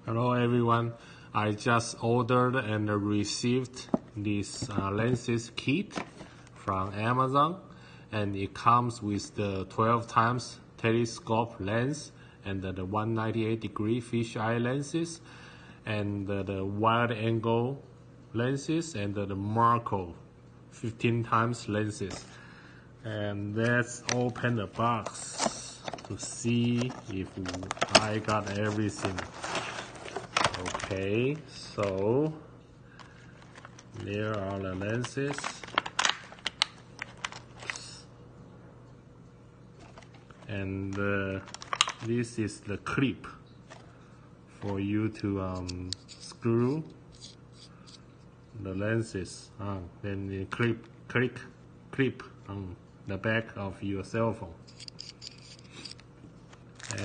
Hello everyone, I just ordered and received this lenses kit from Amazon, and it comes with the 12 times telescope lens and the 198-degree fisheye lenses and the wide angle lenses and the macro 15 times lenses. And let's open the box to see if I got everything. Okay, so there are the lenses. And this is the clip for you to screw the lenses on. Then you clip on the back of your cell phone.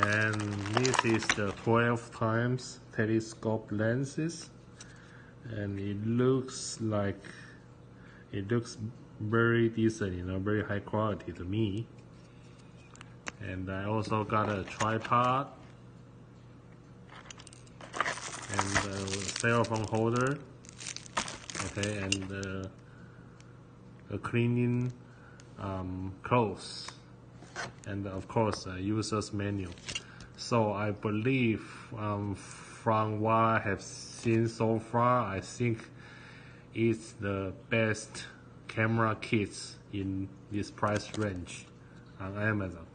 And this is the 12 times telescope lenses, and it looks very decent, very high quality to me. And I also got a tripod and a cell phone holder, okay, and a cleaning clothes, and of course a user's manual. So I believe from what I have seen so far, I think it's the best camera kits in this price range on Amazon.